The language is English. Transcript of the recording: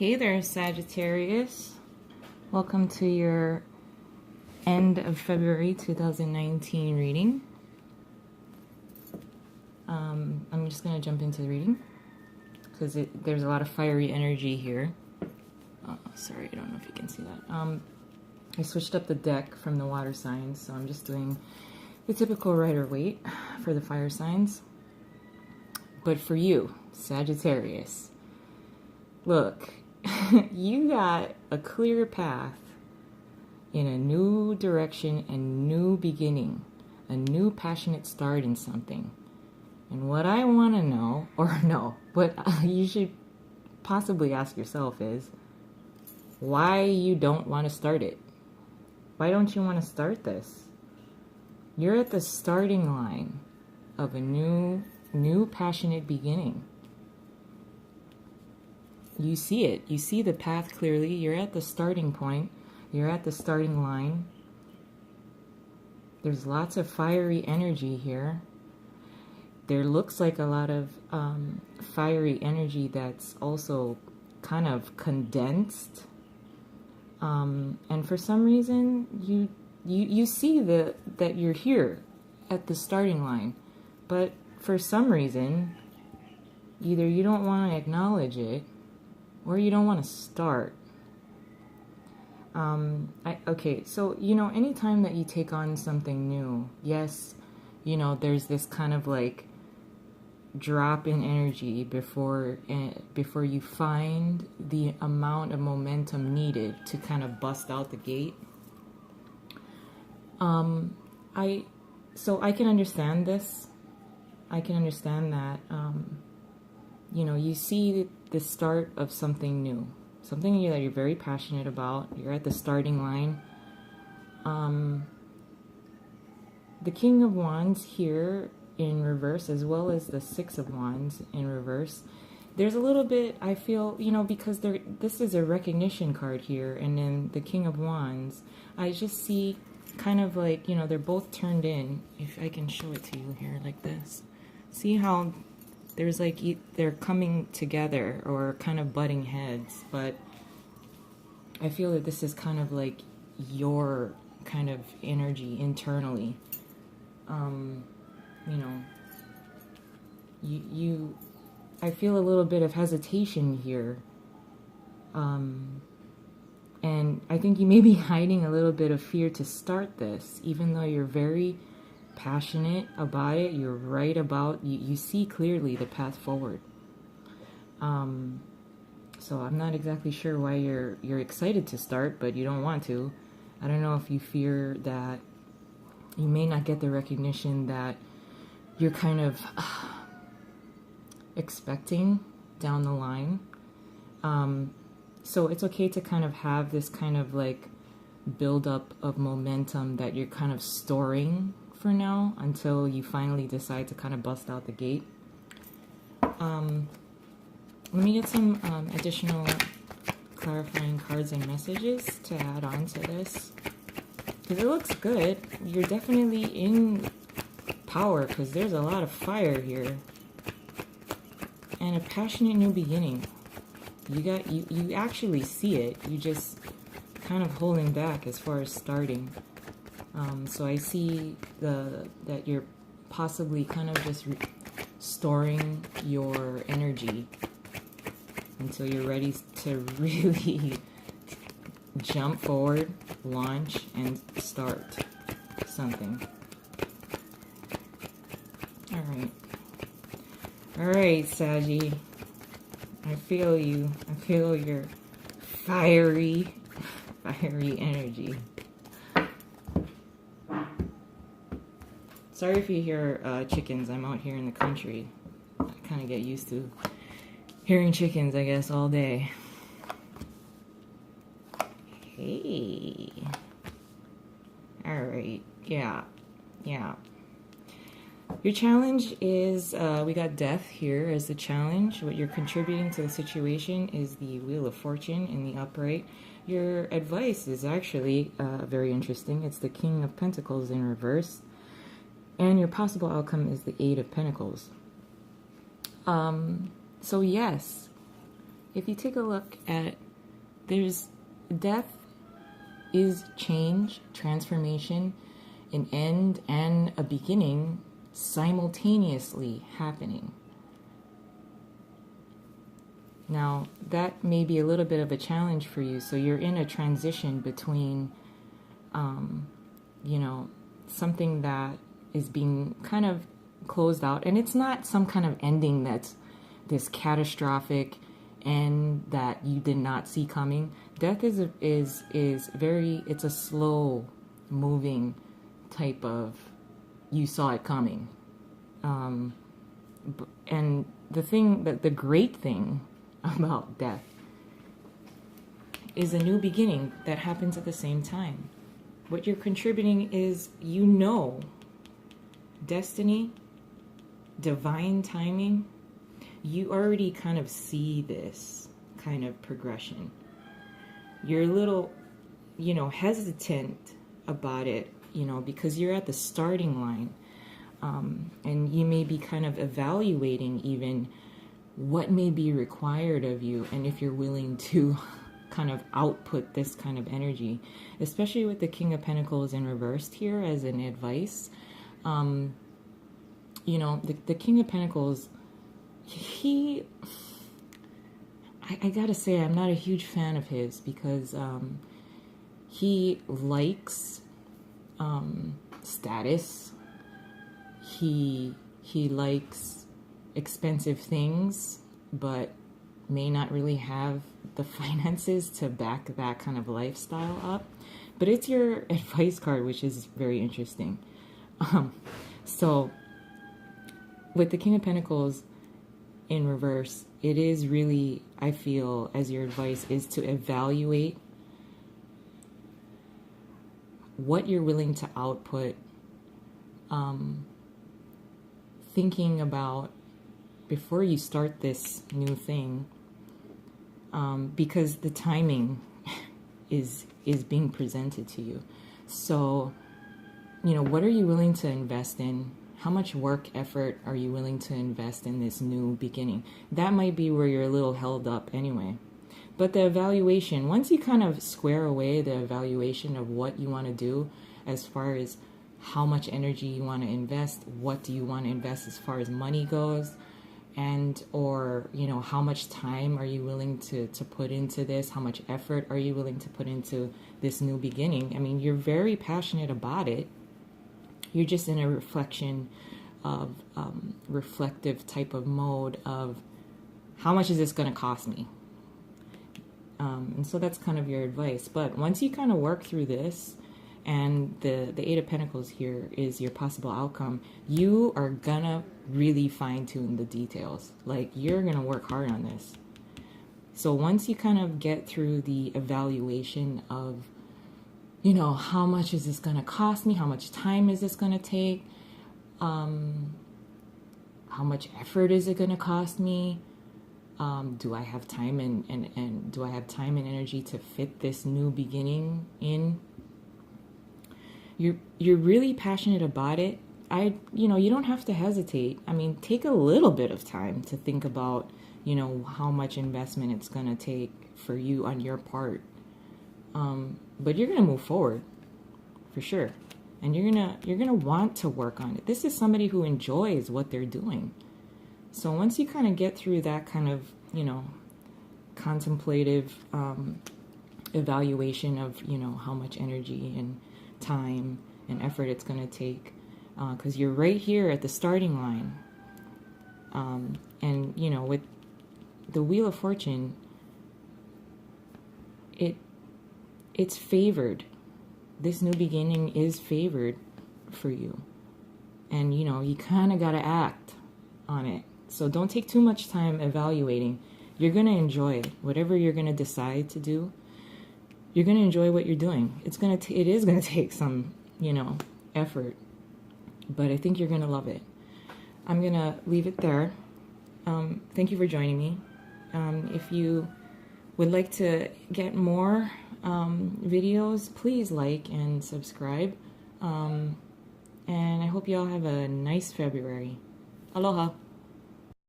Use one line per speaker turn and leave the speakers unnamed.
Hey there, Sagittarius. Welcome to your end of February 2019 reading. I'm just going to jump into the reading because there's a lot of fiery energy here. Sorry, I don't know if you can see that. I switched up the deck from the water signs, so I'm just doing the typical Rider-Waite for the fire signs. But for you, Sagittarius, look, you got a clear path in a new direction and new beginning, a new passionate start in something. And what I want to know, or no, what you should possibly ask yourself is, why you don't want to start it? Why don't you want to start this? You're at the starting line of a new passionate beginning. You see it. You see the path clearly. You're at the starting point. You're at the starting line. There's lots of fiery energy here. There looks like a lot of fiery energy that's also kind of condensed. And for some reason, you see that you're here at the starting line. But for some reason, either you don't want to acknowledge it, or you don't want to start. Okay, so, anytime that you take on something new, yes, there's this kind of like drop in energy before you find the amount of momentum needed to kind of bust out the gate. So I can understand this. I can understand that, you see the start of something new, something that you're very passionate about. You're at the starting line. The King of Wands here in reverse, as well as the Six of Wands in reverse. There's a little bit, I feel, because this is a recognition card here, and then the King of Wands, I just see kind of like, they're both turned in. If I can show it to you here like this. See how there's like, they're coming together or kind of butting heads, but I feel that this is kind of like your kind of energy internally. I feel a little bit of hesitation here. And I think you may be hiding a little bit of fear to start this, even though you're very passionate about it. You're right about, you see clearly the path forward. So I'm not exactly sure why you're excited to start, but you don't want to. I don't know if you fear that you may not get the recognition that you're kind of expecting down the line. So it's okay to kind of have this kind of like buildup of momentum that you're kind of storing for now until you finally decide to kind of bust out the gate. Let me get some additional clarifying cards and messages to add on to this, because it looks good. You're definitely in power because there's a lot of fire here and a passionate new beginning. You actually see it. You just kind of holding back as far as starting. So I see that you're possibly kind of just storing your energy until you're ready to really jump forward, launch, and start something. All right, Saggy. I feel you. I feel your fiery energy. Sorry if you hear chickens. I'm out here in the country. I kind of get used to hearing chickens, I guess, all day. Hey. All right. Yeah. Your challenge is, we got death here as the challenge. What you're contributing to the situation is the Wheel of Fortune in the upright. Your advice is actually very interesting. It's the King of Pentacles in reverse. And your possible outcome is the Eight of Pentacles. So yes, if you take a look at, there's death is change, transformation, an end and a beginning simultaneously happening. Now, that may be a little bit of a challenge for you. So you're in a transition between, you know, something that is being kind of closed out. And it's not some kind of ending that's this catastrophic end that you did not see coming. Death is very, it's a slow moving type of, you saw it coming. And the great thing about death is a new beginning that happens at the same time. What you're contributing is, you know, destiny, divine timing. You already kind of see this kind of progression. You're a little, you know, hesitant about it, you know, because you're at the starting line. And you may be kind of evaluating even what may be required of you, and if you're willing to kind of output this kind of energy, especially with the King of Pentacles in reversed here as an advice. You know, the King of Pentacles, I gotta say, I'm not a huge fan of his, because he likes status. He likes expensive things, but may not really have the finances to back that kind of lifestyle up. But it's your advice card, which is very interesting. So with the King of Pentacles in reverse, it is really, I feel, as your advice is to evaluate what you're willing to output, thinking about before you start this new thing, because the timing is being presented to you. So, you know, what are you willing to invest in? How much work, effort are you willing to invest in this new beginning? That might be where you're a little held up anyway. But the evaluation, once you kind of square away the evaluation of what you want to do, as far as how much energy you want to invest, what do you want to invest as far as money goes, and or, you know, how much time are you willing to put into this? How much effort are you willing to put into this new beginning? I mean, you're very passionate about it. You're just in a reflection of reflective type of mode of, how much is this going to cost me? And so that's kind of your advice. But once you kind of work through this, and the Eight of Pentacles here is your possible outcome, you are gonna really fine-tune the details. Like, you're gonna work hard on this. So once you kind of get through the evaluation of, you know, how much is this gonna cost me? How much time is this gonna take? How much effort is it gonna cost me? Do I have time and do I have time and energy to fit this new beginning in? You're really passionate about it. You know, you don't have to hesitate. I mean, take a little bit of time to think about, you know, how much investment it's going to take for you on your part. But you're going to move forward for sure. And you're going to want to work on it. This is somebody who enjoys what they're doing. So once you kind of get through that kind of, you know, contemplative evaluation of, you know, how much energy and time and effort it's going to take, because you're right here at the starting line, and you know, with the Wheel of Fortune, it's favored. This new beginning is favored for you, and you know, you kind of got to act on it. So don't take too much time evaluating. You're going to enjoy it. Whatever you're going to decide to do, you're going to enjoy what you're doing. It is going to take some, you know, effort, but I think you're going to love it. I'm going to leave it there. Thank you for joining me. If you would like to get more videos, please like and subscribe. And I hope you all have a nice February. Aloha.